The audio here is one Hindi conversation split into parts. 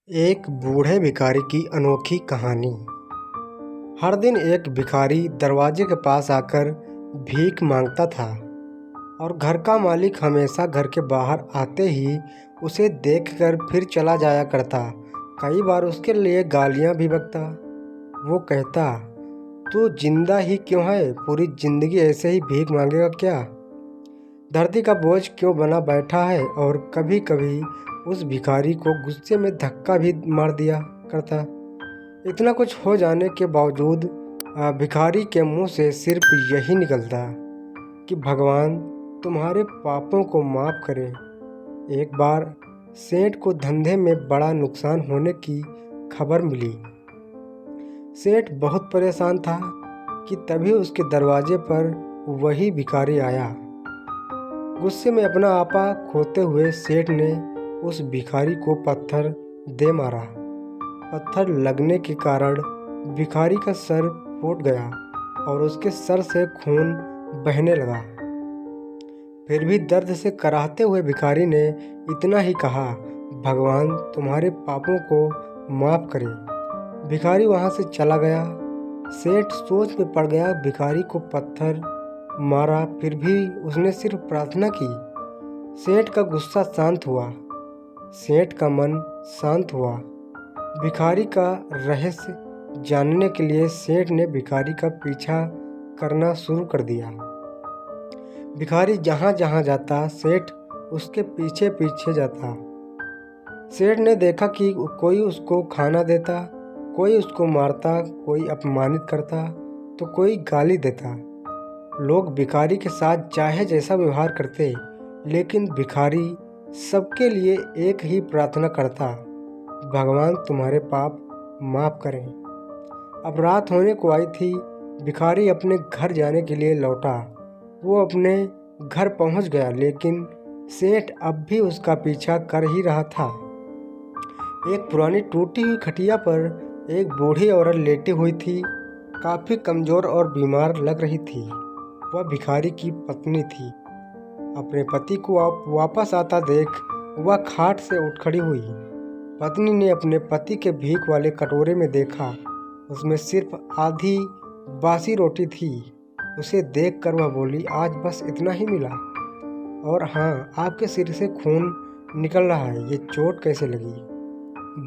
एक बूढ़े भिखारी की अनोखी कहानी। हर दिन एक भिखारी दरवाजे के पास आकर भीख मांगता था और घर का मालिक हमेशा घर के बाहर आते ही उसे देखकर फिर चला जाया करता। कई बार उसके लिए गालियां भी बकता। वो कहता, तू जिंदा ही क्यों है? पूरी जिंदगी ऐसे ही भीख मांगेगा क्या? धरती का बोझ क्यों बना बैठा है? और कभी कभी उस भिखारी को गुस्से में धक्का भी मार दिया करता। इतना कुछ हो जाने के बावजूद भिखारी के मुंह से सिर्फ यही निकलता कि भगवान तुम्हारे पापों को माफ़ करे। एक बार सेठ को धंधे में बड़ा नुकसान होने की खबर मिली। सेठ बहुत परेशान था कि तभी उसके दरवाजे पर वही भिखारी आया। गुस्से में अपना आपा खोते हुए सेठ ने उस भिखारी को पत्थर दे मारा। पत्थर लगने के कारण भिखारी का सर फूट गया और उसके सर से खून बहने लगा। फिर भी दर्द से कराहते हुए भिखारी ने इतना ही कहा, भगवान तुम्हारे पापों को माफ़ करे। भिखारी वहाँ से चला गया। सेठ सोच में पड़ गया। भिखारी को पत्थर मारा, फिर भी उसने सिर्फ प्रार्थना की। सेठ का गुस्सा शांत हुआ। सेठ का मन शांत हुआ। भिखारी का रहस्य जानने के लिए सेठ ने भिखारी का पीछा करना शुरू कर दिया। भिखारी जहाँ जहाँ जाता सेठ उसके पीछे पीछे जाता। सेठ ने देखा कि कोई उसको खाना देता, कोई उसको मारता, कोई अपमानित करता तो कोई गाली देता। लोग भिखारी के साथ चाहे जैसा व्यवहार करते, लेकिन भिखारी सबके लिए एक ही प्रार्थना करता, भगवान तुम्हारे पाप माफ़ करें। अब रात होने को आई थी। भिखारी अपने घर जाने के लिए लौटा। वो अपने घर पहुंच गया, लेकिन सेठ अब भी उसका पीछा कर ही रहा था। एक पुरानी टूटी हुई खटिया पर एक बूढ़ी औरत लेटी हुई थी। काफ़ी कमज़ोर और बीमार लग रही थी। वह भिखारी की पत्नी थी। अपने पति को वापस आता देख वह खाट से उठ खड़ी हुई। पत्नी ने अपने पति के भीख वाले कटोरे में देखा। उसमें सिर्फ आधी बासी रोटी थी। उसे देखकर वह बोली, आज बस इतना ही मिला? और हाँ, आपके सिर से खून निकल रहा है, ये चोट कैसे लगी?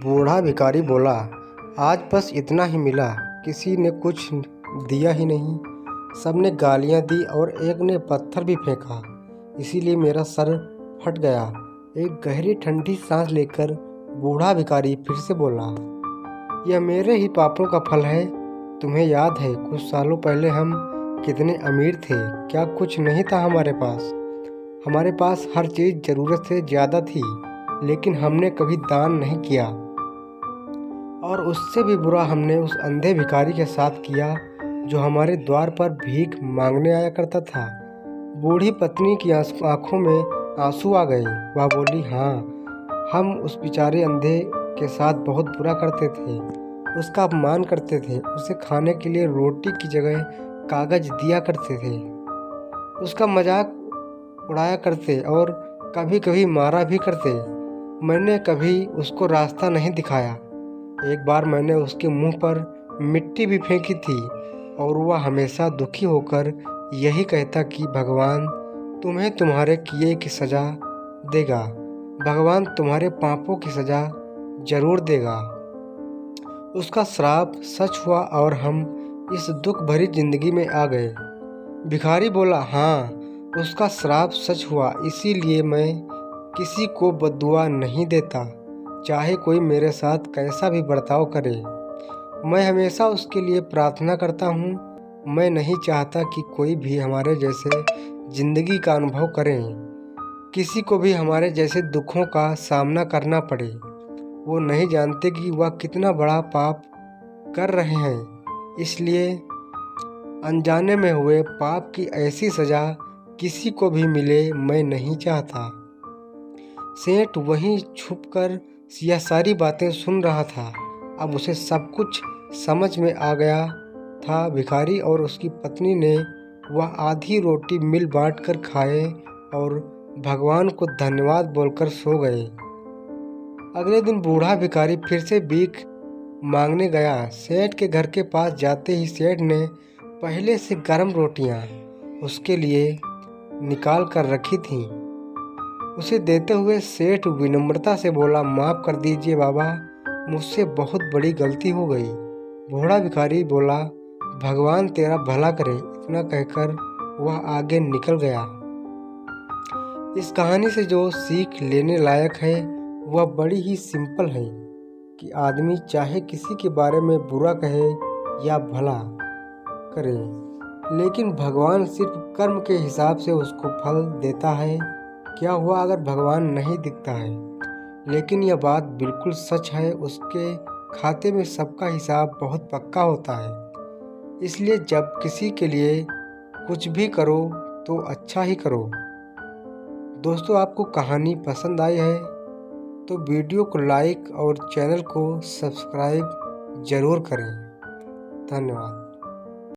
बूढ़ा भिखारी बोला, आज बस इतना ही मिला। किसी ने कुछ दिया ही नहीं। सबने गालियाँ दी और एक ने पत्थर भी फेंका, इसीलिए मेरा सर फट गया। एक गहरी ठंडी सांस लेकर बूढ़ा भिखारी फिर से बोला, यह मेरे ही पापों का फल है। तुम्हें याद है कुछ सालों पहले हम कितने अमीर थे? क्या कुछ नहीं था हमारे पास? हमारे पास हर चीज़ ज़रूरत से ज़्यादा थी, लेकिन हमने कभी दान नहीं किया। और उससे भी बुरा हमने उस अंधे भिखारी के साथ किया जो हमारे द्वार पर भीख मांगने आया करता था। बूढ़ी पत्नी की आंखों में आंसू आ गए। वह बोली, हाँ, हम उस बेचारे अंधे के साथ बहुत बुरा करते थे, उसका अपमान करते थे, उसे खाने के लिए रोटी की जगह कागज दिया करते थे, उसका मजाक उड़ाया करते और कभी कभी मारा भी करते। मैंने कभी उसको रास्ता नहीं दिखाया। एक बार मैंने उसके मुंह पर मिट्टी भी फेंकी थी और वह हमेशा दुखी होकर यही कहता कि भगवान तुम्हें तुम्हारे किए की सज़ा देगा, भगवान तुम्हारे पापों की सज़ा जरूर देगा। उसका श्राप सच हुआ और हम इस दुख भरी जिंदगी में आ गए। भिखारी बोला, हाँ, उसका श्राप सच हुआ, इसीलिए मैं किसी को बद्दुआ नहीं देता, चाहे कोई मेरे साथ कैसा भी बर्ताव करे। मैं हमेशा उसके लिए प्रार्थना करता हूँ। मैं नहीं चाहता कि कोई भी हमारे जैसे ज़िंदगी का अनुभव करें, किसी को भी हमारे जैसे दुखों का सामना करना पड़े। वो नहीं जानते कि वह कितना बड़ा पाप कर रहे हैं, इसलिए अनजाने में हुए पाप की ऐसी सज़ा किसी को भी मिले मैं नहीं चाहता। सेठ वहीं छुपकर यह सारी बातें सुन रहा था। अब उसे सब कुछ समझ में आ गया था। भिखारी और उसकी पत्नी ने वह आधी रोटी मिल बांट कर खाए और भगवान को धन्यवाद बोलकर सो गए। अगले दिन बूढ़ा भिखारी फिर से भीख मांगने गया। सेठ के घर के पास जाते ही सेठ ने पहले से गर्म रोटियां उसके लिए निकाल कर रखी थीं। उसे देते हुए सेठ विनम्रता से बोला, माफ़ कर दीजिए बाबा, मुझसे बहुत बड़ी गलती हो गई। बूढ़ा भिखारी बोला, भगवान तेरा भला करे। इतना कहकर वह आगे निकल गया। इस कहानी से जो सीख लेने लायक है वह बड़ी ही सिंपल है कि आदमी चाहे किसी के बारे में बुरा कहे या भला करे, लेकिन भगवान सिर्फ कर्म के हिसाब से उसको फल देता है। क्या हुआ अगर भगवान नहीं दिखता है, लेकिन यह बात बिल्कुल सच है, उसके खाते में सबका हिसाब बहुत पक्का होता है। इसलिए जब किसी के लिए कुछ भी करो तो अच्छा ही करो। दोस्तों, आपको कहानी पसंद आई है तो वीडियो को लाइक और चैनल को सब्सक्राइब ज़रूर करें। धन्यवाद।